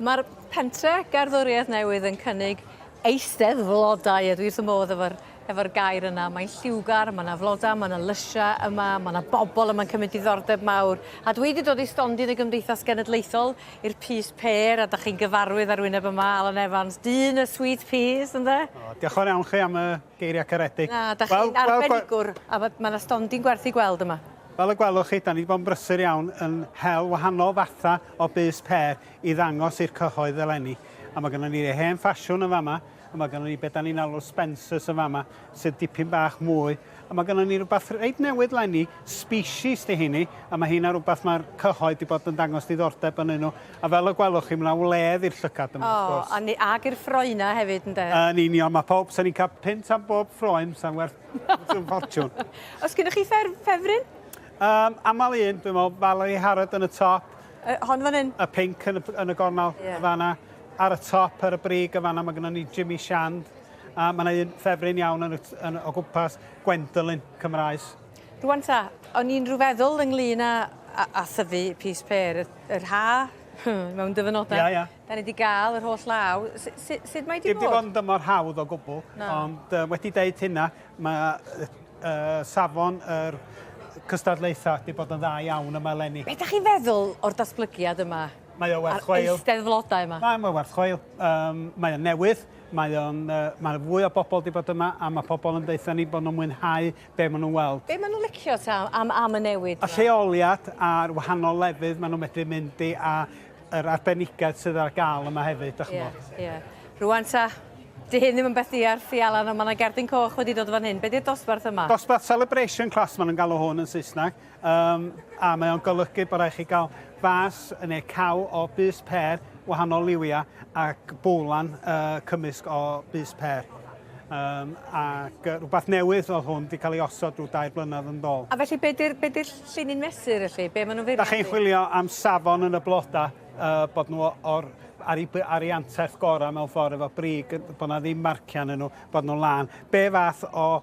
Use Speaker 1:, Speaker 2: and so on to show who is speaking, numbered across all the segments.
Speaker 1: Mae'r pentre gerddoriaeth newydd yn cynnig eistedd flodau, a dwi wrth y modd efo'r gair yna. Mae'n lliwgar, mae yna floda, mae yna lysia yma, mae yna bobl yma'n cymryd diddordeb mawr. A dwi wedi dod i stondin y Gymdeithas Genedlaethol i'r Pys Pêr, a da chi'n gyfarwydd ar wyneb yma, Alan Evans, dyn y Sweet Peas, ynddo?
Speaker 2: Diolch yn iawn chi am y geiriau caredig.
Speaker 1: Na, da chi'n arbenigwr, a mae yna stondin gwerthu gweld yma.
Speaker 2: Fel y gwelwch chi, da ni wedi bod yn brysur iawn yn hel wahanol fatha o Pys Pêr i ddangos i'r cyhoedd eleni. A mae gennym ni'r hen ffasiwn yn fama, a mae gennym ni beth da ni'n alw Spencers yn fama, sydd dipyn bach mwy. A mae gennym ni rhywbeth reit newydd lenni, species di hini, a mae hynna rhywbeth mae'r cyhoedd wedi bod yn dangos diddordeb yn nhw. A fel y gwelwch chi, mae yna wledd i'r llygad yma, wrth gwrs.
Speaker 1: Ag i'r ffroena hefyd, ynddo?
Speaker 2: Yn union, mae pob, sy'n ni'n cael pint am bob ffroen, sa'n werth yn ffortiwn.
Speaker 1: Os gyda chi ffefryn?
Speaker 2: Amal un, dwi'n meddwl, Valerie Harrod yn y top.
Speaker 1: Hon fan hyn?
Speaker 2: Y pink yn y gornel y fanna. Ar y top, ar y brig y fanna, mae gennym ni Jimmy Shand. A mae yna un ffefryn iawn o gwmpas Gwendolyn Cymraes.
Speaker 1: Rwan ta, o'n i'n rhyw feddwl ynglyn â thyfu Pys Pêr, yr ha, mewn dyfynodau.
Speaker 2: Ia.
Speaker 1: Da ni wedi gael yr holl law. Sut mae wedi bod?
Speaker 2: Dim di bod yn dymor hawdd o gwbl, ond wedi deud hynna, mae safon yr cystadlaethau wedi bod yn dda iawn yma eleni.
Speaker 1: Be da chi'n feddwl o'r datblygiad yma?
Speaker 2: Mae o werth chweil.
Speaker 1: A'r eistedd flodau yma?
Speaker 2: Mae o werth chweil. Mae o'n newydd, mae fwy o bobl wedi bod yma, a mae pobl yn deitha ni bod nhw'n mwynhau be maen nhw'n weld. Be
Speaker 1: maen nhw'n licio ta am y newid?
Speaker 2: Y lleoliad a'r wahanol lefydd maen nhw'n medru mynd i, a yr arbenigedd sydd ar gael yma hefyd, dych chi'n
Speaker 1: Rwan ta, di hyn ddim yn beth iarth i Alan, ond mae yna gerdyn coch wedi dod fan hyn. Be di'r dosbarth yma?
Speaker 2: Dosbarth Celebration Class maen nhw'n galw hwn yn Saesneg, a mae o'n golygu bod rhaid chi gael fas neu caw o Pys Pêr, wahanol liwiau, ac bwlan cymysg o Pys Pêr. Ac rhywbeth newydd oedd hwn wedi cael ei osod drwy 2 blynedd yn dol.
Speaker 1: A felly, be di'r llinyn mesur, felly? Be maen nhw'n feirniadu?
Speaker 2: Da chi'n chwilio am safon yn y bloda, bod nhw ar ei anterth gorau mewn ffordd efo brig, bod na ddim marcian yn nhw, bod nhw'n lan. Be fath o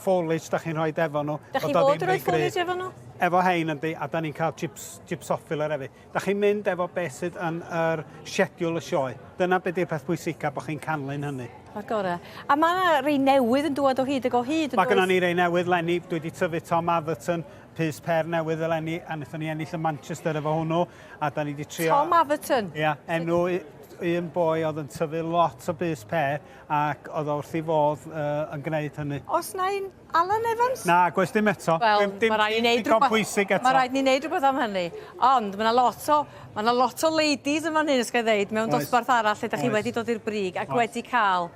Speaker 2: foliage da chi'n rhoi efo nhw?
Speaker 1: Da chi fod yn rhoi foliage efo nhw?
Speaker 2: Efo hein yndi, a da ni'n cael gypsophyll hefyd. Da chi'n mynd efo beth sydd yn yr schedule y sioe. Dyna beth yw'r peth bwysicaf bod chi'n canlyn hynny.
Speaker 1: O'r gorau. A mae yna rei newydd yn dod o hyd ag o hyd?
Speaker 2: Mae gennym ni rei newydd lenni. Dwi wedi tyfu Tom Atherton, Pys Pêr newydd eleni, a wnaethon ni ennill y Manchester efo hwnnw. A da ni wedi trio...
Speaker 1: Tom Atherton?
Speaker 2: Ia, enw un boi oedd yn tyfu lot o Pys Pêr, ac oedd wrth i fodd yn gwneud hynny.
Speaker 1: Os na un Alan Evans?
Speaker 2: Na, gwes dim eto.
Speaker 1: Wel, mae rhaid ni wneud rhywbeth am hynny. Ond mae yna lot o ladies yn fan hyn, ysgau ddeud, mewn dosbarth arall lle da chi wedi dod i'r brig ac wedi cael,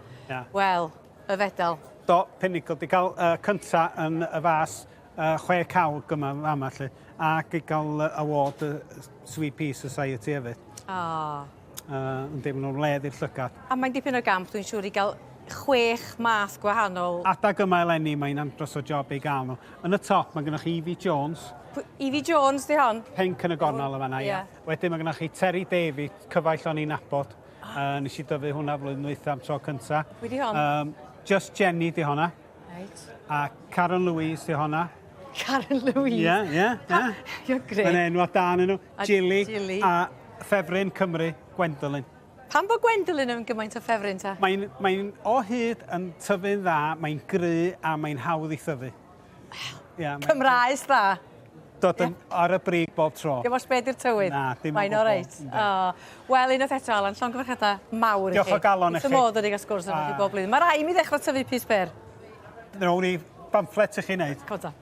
Speaker 1: wel, y fedal.
Speaker 2: Do, Pinnacle, di cael cynta yn y fas 6 cawg yma fama lle, ac i gael award Sweet Pea Society hefyd. Ynddi, maen nhw'n ledd i'r llygad. A
Speaker 1: mae'n dipyn o gamp, dwi'n siŵr, i gael 6 math gwahanol.
Speaker 2: Adag yma eleni, mae'n andros o job i gael nhw. Yn y top, mae gennych chi Evie Jones.
Speaker 1: Evie Jones, di hon?
Speaker 2: Pink yn y gornel yma, ia. Wedyn mae gennych chi Terry David, cyfaill o'n i'n nabod. Nes i dyfu hwnna flwyddyn wyth am tro cynta.
Speaker 1: Wedi hon?
Speaker 2: Just Jenny di honna.
Speaker 1: Reit.
Speaker 2: A Karen Louise di honna.
Speaker 1: Karen Louise?
Speaker 2: Ie.
Speaker 1: You're great.
Speaker 2: Mae'n enw a dan nhw.
Speaker 1: Gilly.
Speaker 2: A ffefryn Cymru, Gwendolyn.
Speaker 1: Pam bod Gwendolyn yn gymaint o ffefryn ta?
Speaker 2: Mae'n o hyd yn tyfu'n dda, mae'n gry a mae'n hawdd i thyfu.
Speaker 1: Cymraes dda?
Speaker 2: Dod ar y brig bob tro.
Speaker 1: Dim os beth i'r tywydd?
Speaker 2: Na, dim
Speaker 1: Mae'n o reit. Wel, unwaith eto, Alan, llongyfarchiadau mawr i chi.
Speaker 2: Diolch o galon i chi.
Speaker 1: Dim modd wedi gael sgwrs efo chi bob blwyddyn. Mae rai mi ddechrau tyfu Pys Pêr.
Speaker 2: Rhawn ni bamfflet i chi wneud.
Speaker 1: Cota.